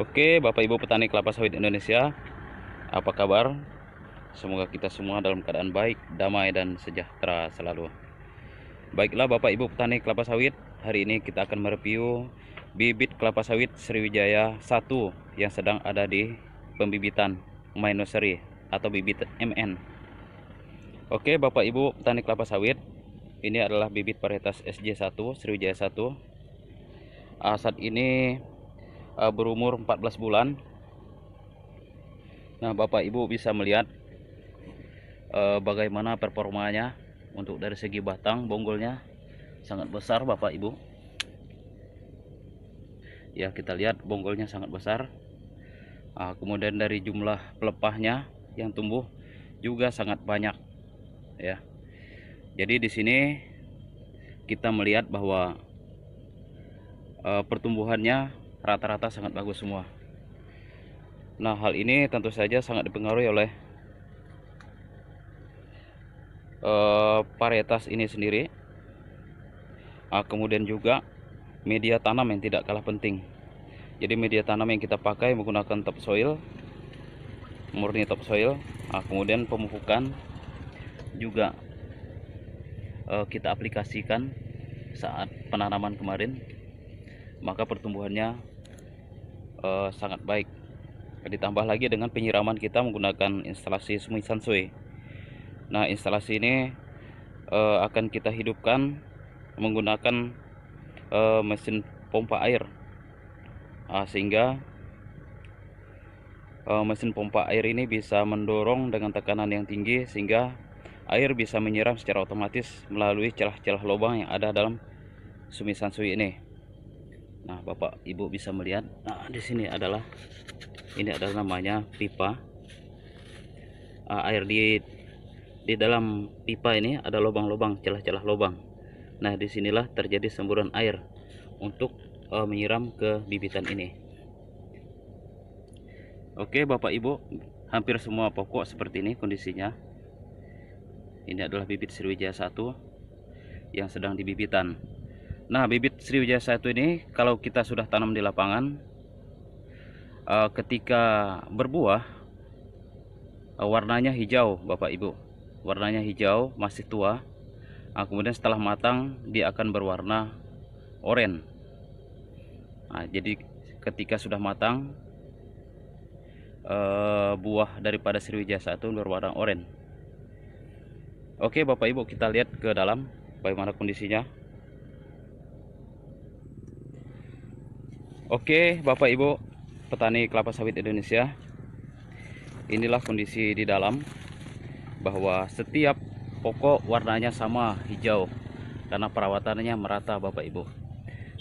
Oke, Bapak Ibu petani kelapa sawit Indonesia, apa kabar? Semoga kita semua dalam keadaan baik, damai, dan sejahtera selalu. Baiklah Bapak Ibu petani kelapa sawit, hari ini kita akan mereview bibit kelapa sawit Sriwijaya 1 yang sedang ada di pembibitan My Nursery atau bibit MN. Oke Bapak Ibu petani kelapa sawit, ini adalah bibit varietas SJ1 Sriwijaya 1. Saat ini berumur 14 bulan. Nah, Bapak Ibu bisa melihat bagaimana performanya untuk dari segi batang bonggolnya sangat besar Bapak Ibu. Ya, kita lihat bonggolnya sangat besar. Kemudian dari jumlah pelepahnya yang tumbuh juga sangat banyak ya. Jadi di sini kita melihat bahwa pertumbuhannya rata-rata sangat bagus semua. Nah, hal ini tentu saja sangat dipengaruhi oleh varietas ini sendiri. Kemudian juga media tanam yang tidak kalah penting. Jadi media tanam yang kita pakai menggunakan topsoil, murni topsoil. Kemudian pemupukan juga kita aplikasikan saat penanaman kemarin, maka pertumbuhannya sangat baik. Ditambah lagi dengan penyiraman kita menggunakan instalasi Sumi Sansui. Nah, instalasi ini akan kita hidupkan menggunakan mesin pompa air, sehingga mesin pompa air ini bisa mendorong dengan tekanan yang tinggi sehingga air bisa menyiram secara otomatis melalui celah-celah lubang yang ada dalam Sumi Sansui ini. Nah, Bapak Ibu bisa melihat, di sini adalah namanya pipa. Air di dalam pipa ini ada lubang-lubang, celah-celah lubang. Nah, disinilah terjadi semburan air untuk menyiram ke bibitan ini. Oke Bapak Ibu, hampir semua pokok seperti ini kondisinya. Ini adalah bibit Sriwijaya 1 yang sedang dibibitan. Nah, bibit Sriwijaya 1 ini kalau kita sudah tanam di lapangan, ketika berbuah warnanya hijau Bapak Ibu. Warnanya hijau, masih tua. Kemudian setelah matang dia akan berwarna oranye. Jadi ketika sudah matang, buah daripada Sriwijaya 1 berwarna oranye. Oke Bapak Ibu, kita lihat ke dalam bagaimana kondisinya. Oke Bapak Ibu petani kelapa sawit Indonesia, inilah kondisi di dalam, bahwa setiap pokok warnanya sama hijau karena perawatannya merata Bapak Ibu.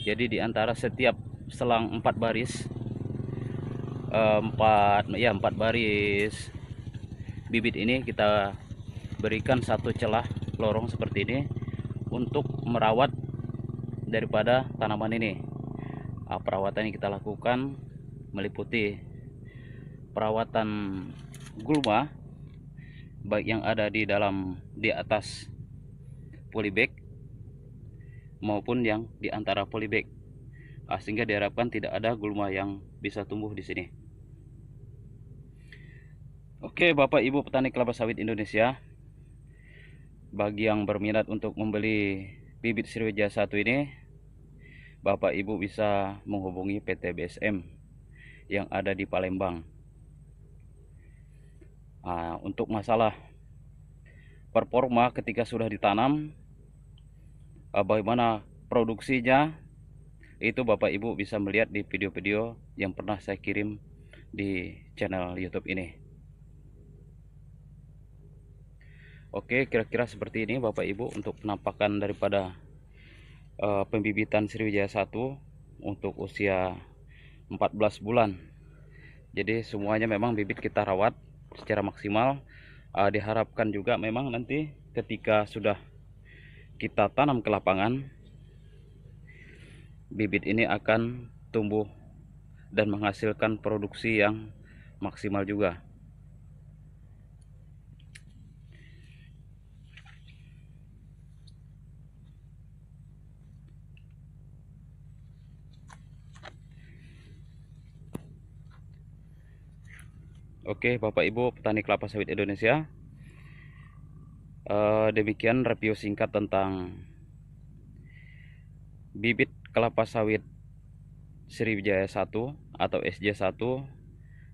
Jadi di antara setiap selang 4 baris, 4 baris bibit ini kita berikan satu celah lorong seperti ini untuk merawat daripada tanaman ini. Perawatan yang kita lakukan meliputi perawatan gulma, baik yang ada di atas polybag maupun yang di antara polybag, sehingga diharapkan tidak ada gulma yang bisa tumbuh di sini. Oke Bapak Ibu petani kelapa sawit Indonesia, bagi yang berminat untuk membeli bibit Sriwijaya 1 ini, Bapak Ibu bisa menghubungi PT BSM yang ada di Palembang. Untuk masalah performa ketika sudah ditanam, bagaimana produksinya, itu Bapak Ibu bisa melihat di video-video yang pernah saya kirim di channel YouTube ini. Oke, kira-kira seperti ini Bapak Ibu untuk penampakan daripada pembibitan Sriwijaya 1 untuk usia 14 bulan. Jadi semuanya memang bibit kita rawat secara maksimal. Diharapkan juga memang nanti ketika sudah kita tanam ke lapangan, bibit ini akan tumbuh dan menghasilkan produksi yang maksimal juga. Oke, Bapak Ibu petani kelapa sawit Indonesia, demikian review singkat tentang bibit kelapa sawit Sriwijaya 1 atau SJ1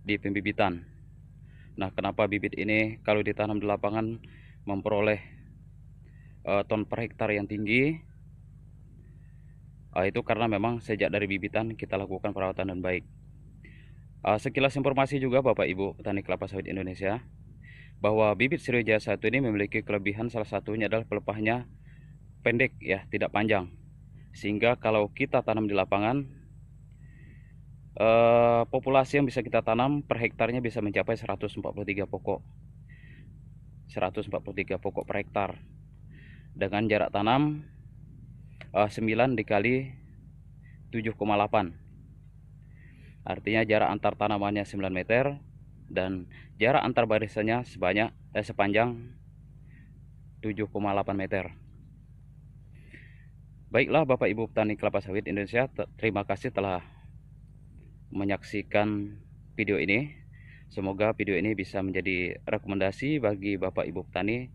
di pembibitan. Nah, kenapa bibit ini kalau ditanam di lapangan memperoleh ton per hektar yang tinggi? Itu karena memang sejak dari bibitan kita lakukan perawatan dan baik. Sekilas informasi juga Bapak Ibu petani kelapa sawit Indonesia, bahwa bibit Sriwijaya 1 ini memiliki kelebihan, salah satunya adalah pelepahnya pendek ya, tidak panjang. Sehingga kalau kita tanam di lapangan, populasi yang bisa kita tanam per hektarnya bisa mencapai 143 pokok. 143 pokok per hektar. Dengan jarak tanam 9 dikali 7,8. Artinya jarak antar tanamannya 9 meter dan jarak antar barisannya sepanjang 7,8 meter. Baiklah Bapak Ibu petani kelapa sawit Indonesia, terima kasih telah menyaksikan video ini. Semoga video ini bisa menjadi rekomendasi bagi Bapak Ibu petani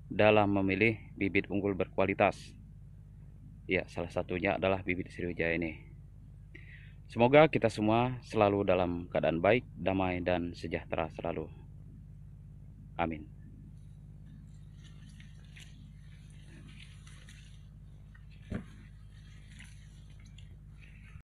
dalam memilih bibit unggul berkualitas. Ya, salah satunya adalah bibit Sriwijaya ini. Semoga kita semua selalu dalam keadaan baik, damai, dan sejahtera selalu. Amin.